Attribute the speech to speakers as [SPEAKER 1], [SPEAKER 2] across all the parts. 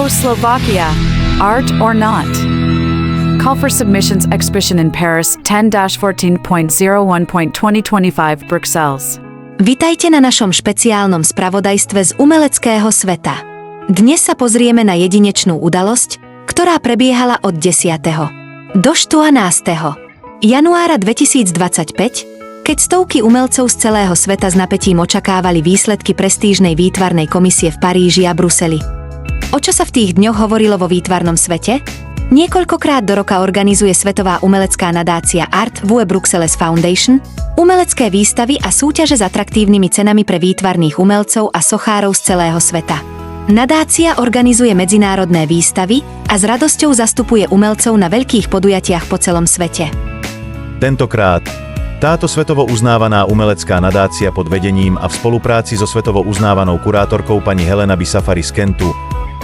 [SPEAKER 1] Czechoslovakia, art or not? Call for submissions. Exhibition in Paris 10-14.01.2025 Bruxelles.
[SPEAKER 2] Vitajte na našom špeciálnom spravodajstve z umeleckého sveta. Dnes sa pozrieme na jedinečnú udalosť, ktorá prebiehala od 10. do 14. januára 2025, keď stovky umelcov z celého sveta s napätím očakávali výsledky prestížnej výtvarnej komisie v Paríži a Bruseli. O čo sa v tých dňoch hovorilo vo výtvarnom svete? Niekoľkokrát do roka organizuje svetová umelecká nadácia Art Vue Bruxelles Foundation umelecké výstavy a súťaže s atraktívnymi cenami pre výtvarných umelcov a sochárov z celého sveta. Nadácia organizuje medzinárodné výstavy a s radosťou zastupuje umelcov na veľkých podujatiach po celom svete.
[SPEAKER 3] Tentokrát táto svetovo uznávaná umelecká nadácia pod vedením a v spolupráci so svetovo uznávanou kurátorkou pani Helena Bisafari z Kentu,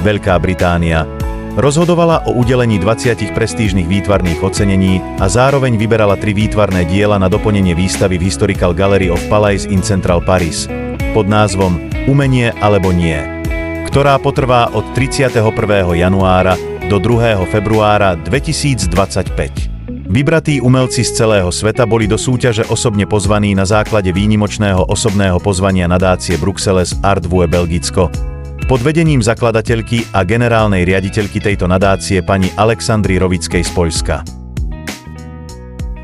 [SPEAKER 3] Veľká Británia, rozhodovala o udelení 20 prestížnych výtvarných ocenení a zároveň vyberala 3 výtvarné diela na doplnenie výstavy v Historical Gallery of Palais in Central Paris pod názvom Umenie alebo nie, ktorá potrvá od 31. januára do 2. februára 2025. Vybratí umelci z celého sveta boli do súťaže osobne pozvaní na základe výnimočného osobného pozvania nadácie Bruxelles Art Vue Belgicko pod vedením zakladateľky a generálnej riaditeľky tejto nadácie pani Aleksandry Rovickej z Poľska.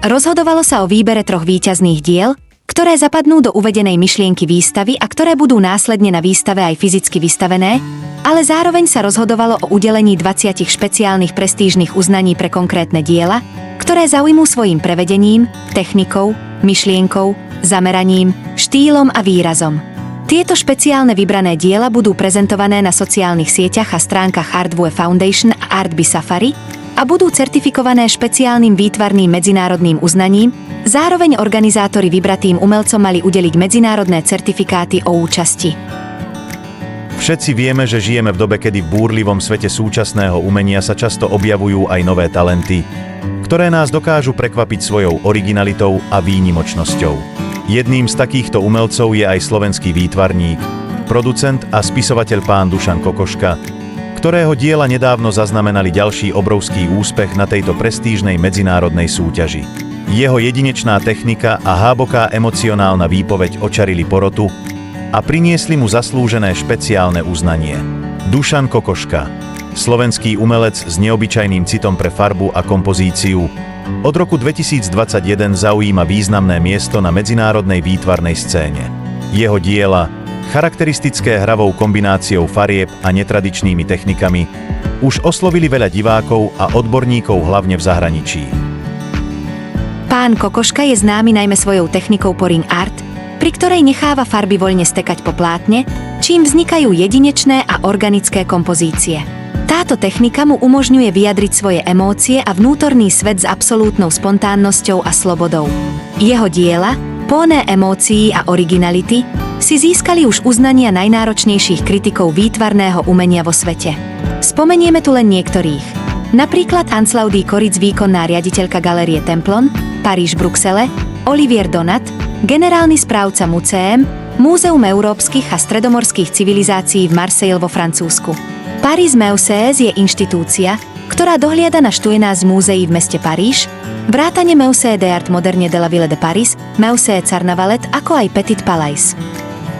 [SPEAKER 2] Rozhodovalo sa o výbere 3 víťazných diel, ktoré zapadnú do uvedenej myšlienky výstavy a ktoré budú následne na výstave aj fyzicky vystavené, ale zároveň sa rozhodovalo o udelení 20 špeciálnych prestížnych uznaní pre konkrétne diela, ktoré zaujmú svojím prevedením, technikou, myšlienkou, zameraním, štýlom a výrazom. Tieto špeciálne vybrané diela budú prezentované na sociálnych sieťach a stránkach Art Vue Foundation a Art Bisafari a budú certifikované špeciálnym výtvarným medzinárodným uznaním. Zároveň organizátori vybratým umelcom mali udeliť medzinárodné certifikáty o účasti.
[SPEAKER 3] Všetci vieme, že žijeme v dobe, kedy v búrlivom svete súčasného umenia sa často objavujú aj nové talenty, ktoré nás dokážu prekvapiť svojou originalitou a výnimočnosťou. Jedným z takýchto umelcov je aj slovenský výtvarník, producent a spisovateľ pán Dušan Kokoška, ktorého diela nedávno zaznamenali ďalší obrovský úspech na tejto prestížnej medzinárodnej súťaži. Jeho jedinečná technika a hlboká emocionálna výpoveď očarili porotu a priniesli mu zaslúžené špeciálne uznanie. Dušan Kokoška, slovenský umelec s neobyčajným citom pre farbu a kompozíciu, od roku 2021 zaujíma významné miesto na medzinárodnej výtvarnej scéne. Jeho diela, charakteristické hravou kombináciou farieb a netradičnými technikami, už oslovili veľa divákov a odborníkov hlavne v zahraničí.
[SPEAKER 2] Pán Kokoška je známy najmä svojou technikou pouring art, pri ktorej necháva farby voľne stekať po plátne, čím vznikajú jedinečné a organické kompozície. Táto technika mu umožňuje vyjadriť svoje emócie a vnútorný svet s absolútnou spontánnosťou a slobodou. Jeho diela, plné emócií a originality, si získali už uznania najnáročnejších kritikov výtvarného umenia vo svete. Spomenieme tu len niektorých. Napríklad Anslaudí Koric, výkonná riaditeľka Galérie Templon, Paríž Bruxelles, Olivier Donat, generálny správca Muzeum, Múzeum európskych a stredomorských civilizácií v Marseille vo Francúzsku. Paris Musees je inštitúcia, ktorá dohliada na 14 múzeí v meste Paríž, vrátane Musée d'Art Moderne de la Ville de Paris, Musée Carnavalet, ako aj Petit Palais.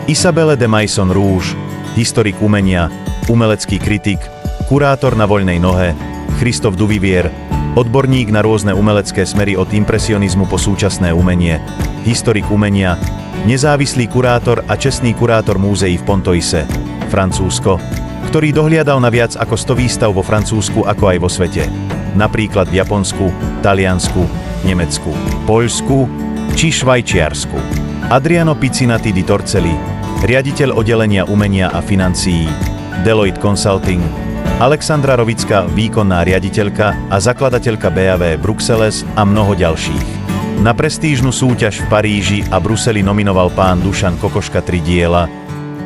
[SPEAKER 3] Isabelle de Maison Rouge, historik umenia, umelecký kritik, kurátor na voľnej nohe, Christophe Duvivier, odborník na rôzne umelecké smery od impresionizmu po súčasné umenie, historik umenia, nezávislý kurátor a čestný kurátor múzeí v Pontoise, Francúzsko, ktorý dohliadal na viac ako 100 výstav vo Francúzsku ako aj vo svete, napríklad v Japonsku, Taliansku, Nemecku, Poľsku či Švajčiarsku. Adriano Piccinatti di Torcelli, riaditeľ oddelenia umenia a financií, Deloitte Consulting, Aleksandra Rovická, výkonná riaditeľka a zakladateľka BAV Bruxelles a mnoho ďalších. Na prestížnu súťaž v Paríži a Bruseli nominoval pán Dušan Kokoška 3 diela,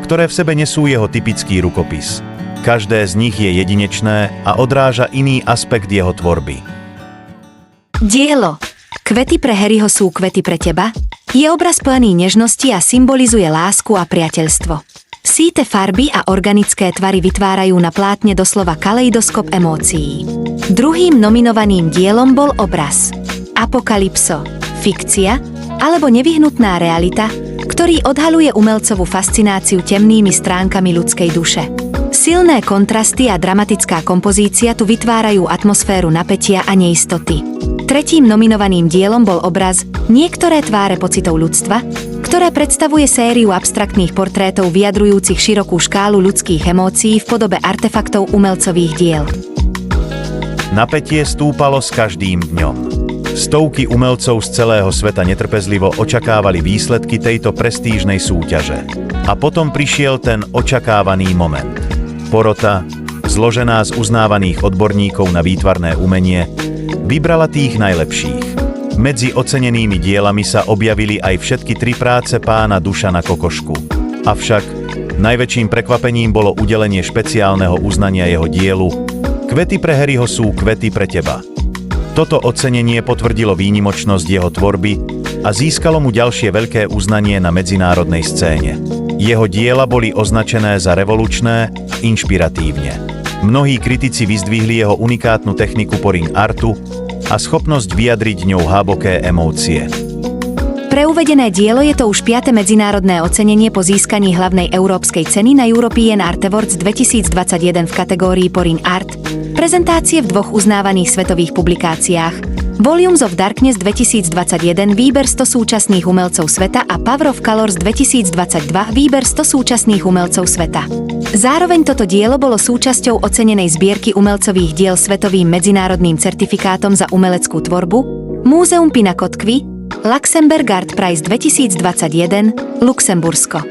[SPEAKER 3] ktoré v sebe nesú jeho typický rukopis. Každé z nich je jedinečné a odráža iný aspekt jeho tvorby.
[SPEAKER 2] Dielo Kvety pre Harryho sú kvety pre teba je obraz plný nežnosti a symbolizuje lásku a priateľstvo. Síte farby a organické tvary vytvárajú na plátne doslova kaleidoskop emócií. Druhým nominovaným dielom bol obraz Apokalypso, fikcia alebo nevyhnutná realita, ktorý odhaľuje umelcovú fascináciu temnými stránkami ľudskej duše. Silné kontrasty a dramatická kompozícia tu vytvárajú atmosféru napätia a neistoty. Tretím nominovaným dielom bol obraz Niektoré tváre pocitov ľudstva, ktoré predstavuje sériu abstraktných portrétov vyjadrujúcich širokú škálu ľudských emócií v podobe artefaktov umelcových diel.
[SPEAKER 3] Napätie stúpalo s každým dňom. Stovky umelcov z celého sveta netrpezlivo očakávali výsledky tejto prestížnej súťaže. A potom prišiel ten očakávaný moment. Porota, zložená z uznávaných odborníkov na výtvarné umenie, vybrala tých najlepších. Medzi ocenenými dielami sa objavili aj všetky 3 práce pána Dušana Kokošku. Avšak najväčším prekvapením bolo udelenie špeciálneho uznania jeho dielu Kvety pre Harryho sú kvety pre teba. Toto ocenenie potvrdilo výnimočnosť jeho tvorby a získalo mu ďalšie veľké uznanie na medzinárodnej scéne. Jeho diela boli označené za revolučné, inšpiratívne. Mnohí kritici vyzdvihli jeho unikátnu techniku pouring artu a schopnosť vyjadriť ňou hlboké emócie.
[SPEAKER 2] Pre uvedené dielo je to už 5. medzinárodné ocenenie po získaní hlavnej európskej ceny na European Art Awards 2021 v kategórii pouring art, prezentácie v 2 uznávaných svetových publikáciách, Volumes of Darkness 2021 výber 100 súčasných umelcov sveta a Power of Colors 2022 výber 100 súčasných umelcov sveta. Zároveň toto dielo bolo súčasťou ocenenej zbierky umelcových diel svetovým medzinárodným certifikátom za umeleckú tvorbu Múzeum Pinakotkvy, Luxembourg Art Prize 2021, Luxembursko.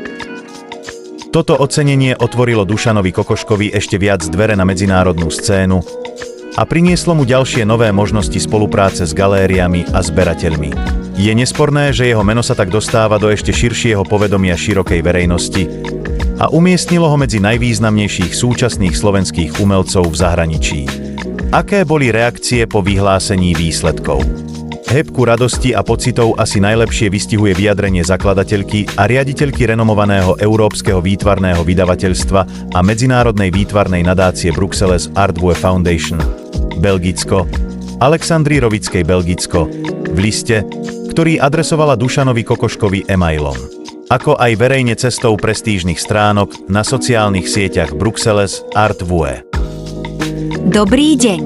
[SPEAKER 3] Toto ocenenie otvorilo Dušanovi Kokoškovi ešte viac dvere na medzinárodnú scénu a prinieslo mu ďalšie nové možnosti spolupráce s galériami a zberateľmi. Je nesporné, že jeho meno sa tak dostáva do ešte širšieho povedomia širokej verejnosti a umiestnilo ho medzi najvýznamnejších súčasných slovenských umelcov v zahraničí. Aké boli reakcie po vyhlásení výsledkov? Hebku radosti a pocitov asi najlepšie vystihuje vyjadrenie zakladateľky a riaditeľky renomovaného európskeho výtvarného vydavateľstva a medzinárodnej výtvarnej nadácie Bruxelles Artwue Foundation, Belgicko, Alexandry Rovickej Belgicko, v liste, ktorý adresovala Dušanovi Kokoškovi e-mailom. Ako aj verejne cestou prestížnych stránok na sociálnych sieťach Bruxelles Artwue.
[SPEAKER 2] Dobrý deň!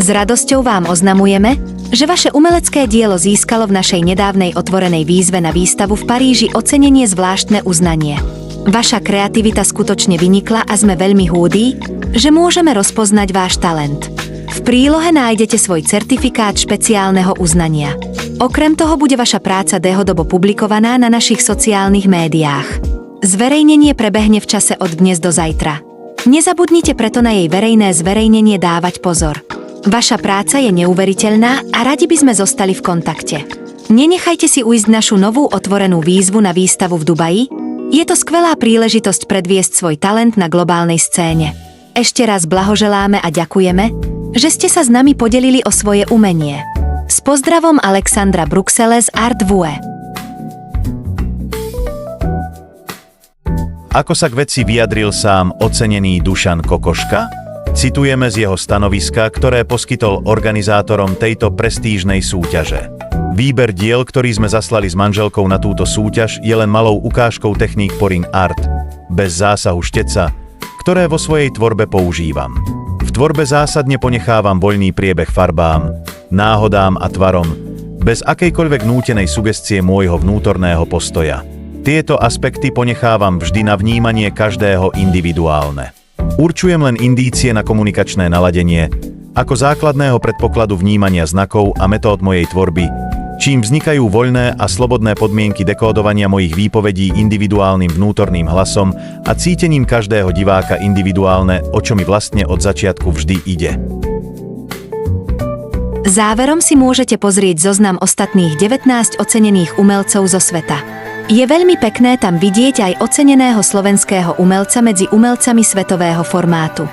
[SPEAKER 2] S radosťou vám oznamujeme, že vaše umelecké dielo získalo v našej nedávnej otvorenej výzve na výstavu v Paríži ocenenie zvláštne uznanie. Vaša kreativita skutočne vynikla a sme veľmi húdi, že môžeme rozpoznať váš talent. V prílohe nájdete svoj certifikát špeciálneho uznania. Okrem toho bude vaša práca dlhodobo publikovaná na našich sociálnych médiách. Zverejnenie prebehne v čase od dnes do zajtra. Nezabudnite preto na jej verejné zverejnenie dávať pozor. Vaša práca je neuveriteľná a radi by sme zostali v kontakte. Nenechajte si ujsť našu novú otvorenú výzvu na výstavu v Dubaji. Je to skvelá príležitosť predviesť svoj talent na globálnej scéne. Ešte raz blahoželáme a ďakujeme, že ste sa s nami podelili o svoje umenie. S pozdravom Alexandra Bruxelles Artwue.
[SPEAKER 3] Ako sa k veci vyjadril sám ocenený Dušan Kokoška? Citujeme z jeho stanoviska, ktoré poskytol organizátorom tejto prestížnej súťaže. Výber diel, ktorý sme zaslali s manželkou na túto súťaž, je len malou ukážkou techník pouring art, bez zásahu šteca, ktoré vo svojej tvorbe používam. V tvorbe zásadne ponechávam voľný priebeh farbám, náhodám a tvarom, bez akejkoľvek nútenej sugestie môjho vnútorného postoja. Tieto aspekty ponechávam vždy na vnímanie každého individuálne. Určujem len indície na komunikačné naladenie, ako základného predpokladu vnímania znakov a metód mojej tvorby, čím vznikajú voľné a slobodné podmienky dekódovania mojich výpovedí individuálnym vnútorným hlasom a cítením každého diváka individuálne, o čo mi vlastne od začiatku vždy ide.
[SPEAKER 2] Záverom si môžete pozrieť zoznam ostatných 19 ocenených umelcov zo sveta. Je veľmi pekné tam vidieť aj oceneného slovenského umelca medzi umelcami svetového formátu.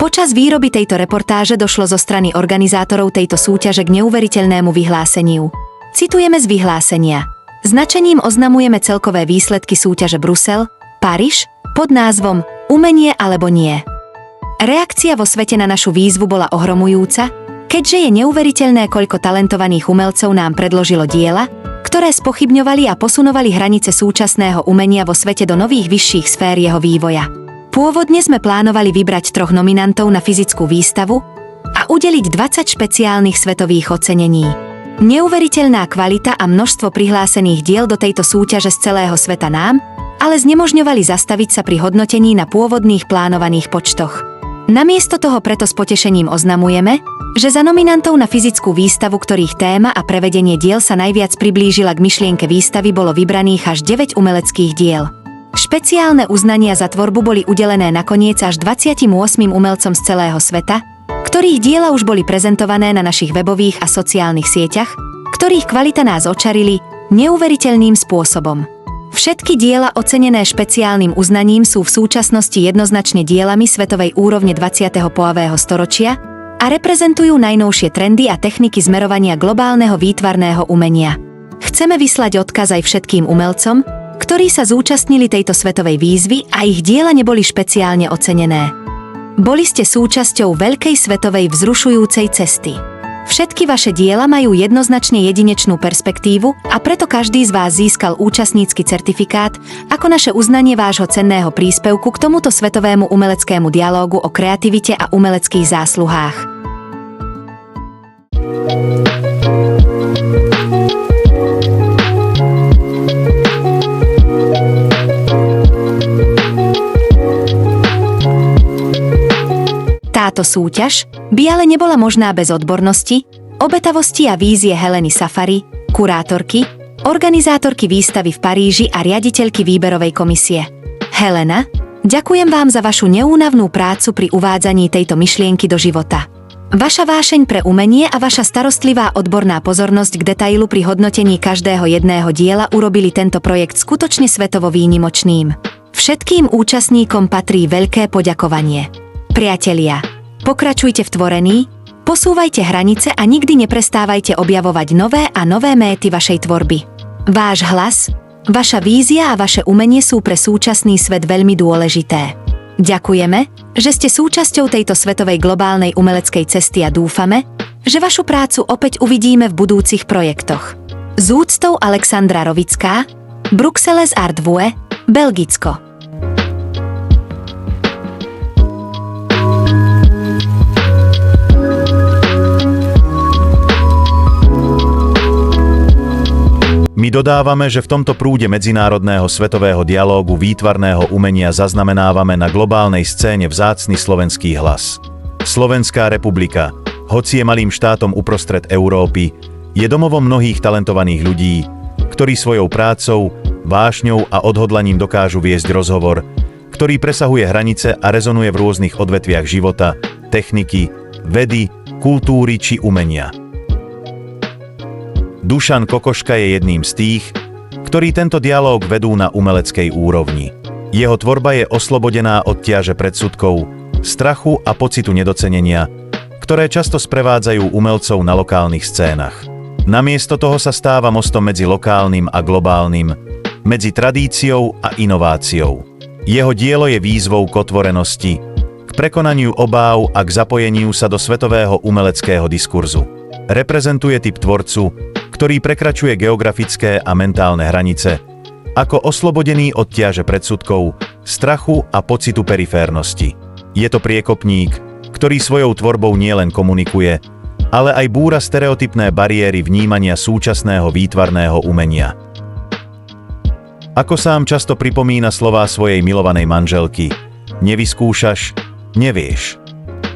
[SPEAKER 2] Počas výroby tejto reportáže došlo zo strany organizátorov tejto súťaže k neuveriteľnému vyhláseniu. Citujeme z vyhlásenia. Značením oznamujeme celkové výsledky súťaže Brusel, Paríž, pod názvom Umenie alebo nie. Reakcia vo svete na našu výzvu bola ohromujúca, keďže je neuveriteľné, koľko talentovaných umelcov nám predložilo diela, ktoré spochybňovali a posunovali hranice súčasného umenia vo svete do nových vyšších sfér jeho vývoja. Pôvodne sme plánovali vybrať 3 nominantov na fyzickú výstavu a udeliť 20 špeciálnych svetových ocenení. Neuveriteľná kvalita a množstvo prihlásených diel do tejto súťaže z celého sveta nám, ale znemožňovali zastaviť sa pri hodnotení na pôvodných plánovaných počtoch. Namiesto toho preto s potešením oznamujeme, že za nominantov na fyzickú výstavu, ktorých téma a prevedenie diel sa najviac priblížila k myšlienke výstavy, bolo vybraných až 9 umeleckých diel. Špeciálne uznania za tvorbu boli udelené nakoniec až 28 umelcom z celého sveta, ktorých diela už boli prezentované na našich webových a sociálnych sieťach, ktorých kvalita nás očarili neuveriteľným spôsobom. Všetky diela ocenené špeciálnym uznaním sú v súčasnosti jednoznačne dielami svetovej úrovne 20. storočia a reprezentujú najnovšie trendy a techniky zmerovania globálneho výtvarného umenia. Chceme vyslať odkaz aj všetkým umelcom, ktorí sa zúčastnili tejto svetovej výzvy a ich diela neboli špeciálne ocenené. Boli ste súčasťou veľkej svetovej vzrušujúcej cesty. Všetky vaše diela majú jednoznačne jedinečnú perspektívu a preto každý z vás získal účastnícky certifikát ako naše uznanie vášho cenného príspevku k tomuto svetovému umeleckému dialógu o kreativite a umeleckých zásluhách. Táto súťaž by ale nebola možná bez odbornosti, obetavosti a vízie Heleny Safari, kurátorky, organizátorky výstavy v Paríži a riaditeľky výberovej komisie. Helena, ďakujem vám za vašu neúnavnú prácu pri uvádzaní tejto myšlienky do života. Vaša vášeň pre umenie a vaša starostlivá odborná pozornosť k detailu pri hodnotení každého jedného diela urobili tento projekt skutočne svetovo výnimočným. Všetkým účastníkom patrí veľké poďakovanie. Priatelia, pokračujte v tvorení, posúvajte hranice a nikdy neprestávajte objavovať nové a nové méty vašej tvorby. Váš hlas, vaša vízia a vaše umenie sú pre súčasný svet veľmi dôležité. Ďakujeme, že ste súčasťou tejto svetovej globálnej umeleckej cesty a dúfame, že vašu prácu opäť uvidíme v budúcich projektoch. S úctou Alexandra Rovická, Bruxelles Art Vue, Belgicko.
[SPEAKER 3] My dodávame, že v tomto prúde medzinárodného svetového dialógu výtvarného umenia zaznamenávame na globálnej scéne vzácny slovenský hlas. Slovenská republika, hoci je malým štátom uprostred Európy, je domovom mnohých talentovaných ľudí, ktorí svojou prácou, vášňou a odhodlaním dokážu viesť rozhovor, ktorý presahuje hranice a rezonuje v rôznych odvetviach života, techniky, vedy, kultúry či umenia. Dušan Kokoška je jedným z tých, ktorí tento dialóg vedú na umeleckej úrovni. Jeho tvorba je oslobodená od ťaže predsudkov, strachu a pocitu nedocenenia, ktoré často sprevádzajú umelcov na lokálnych scénach. Namiesto toho sa stáva mostom medzi lokálnym a globálnym, medzi tradíciou a inováciou. Jeho dielo je výzvou k otvorenosti, k prekonaniu obáv a k zapojeniu sa do svetového umeleckého diskurzu. Reprezentuje typ tvorcu, ktorý prekračuje geografické a mentálne hranice, ako oslobodený od ťaže predsudkov, strachu a pocitu periférnosti. Je to priekopník, ktorý svojou tvorbou nielen komunikuje, ale aj búra stereotypné bariéry vnímania súčasného výtvarného umenia. Ako sám často pripomína slová svojej milovanej manželky, nevyskúšaš, nevieš.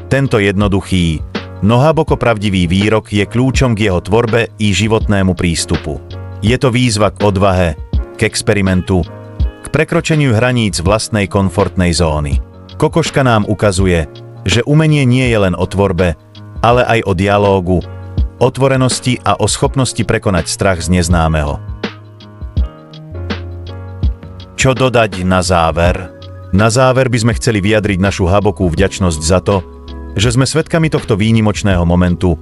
[SPEAKER 3] Tento jednoduchý, no hlboko pravdivý výrok je kľúčom k jeho tvorbe i životnému prístupu. Je to výzva k odvahe, k experimentu, k prekročeniu hraníc vlastnej komfortnej zóny. Kokoška nám ukazuje, že umenie nie je len o tvorbe, ale aj o dialógu, otvorenosti a o schopnosti prekonať strach z neznámeho. Čo dodať na záver? Na záver by sme chceli vyjadriť našu hlbokú vďačnosť za to, že sme svedkami tohto výnimočného momentu,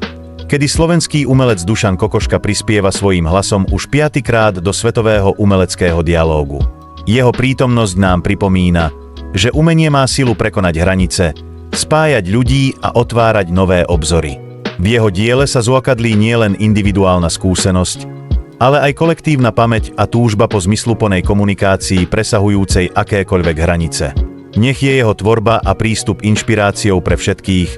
[SPEAKER 3] kedy slovenský umelec Dušan Kokoška prispieva svojím hlasom už 5. krát do svetového umeleckého dialógu. Jeho prítomnosť nám pripomína, že umenie má silu prekonať hranice, spájať ľudí a otvárať nové obzory. V jeho diele sa zôkadlí nielen individuálna skúsenosť, ale aj kolektívna pamäť a túžba po zmysluplnej komunikácii presahujúcej akékoľvek hranice. Nech je jeho tvorba a prístup inšpiráciou pre všetkých,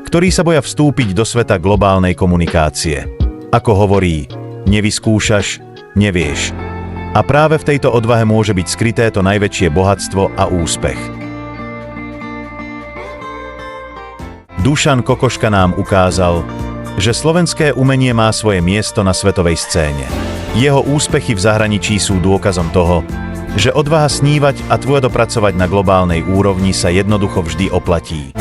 [SPEAKER 3] ktorí sa boja vstúpiť do sveta globálnej komunikácie. Ako hovorí, nevyskúšaš, nevieš. A práve v tejto odvahe môže byť skryté to najväčšie bohatstvo a úspech. Dušan Kokoška nám ukázal, že slovenské umenie má svoje miesto na svetovej scéne. Jeho úspechy v zahraničí sú dôkazom toho, že odvaha snívať a tvrdo pracovať na globálnej úrovni sa jednoducho vždy oplatí.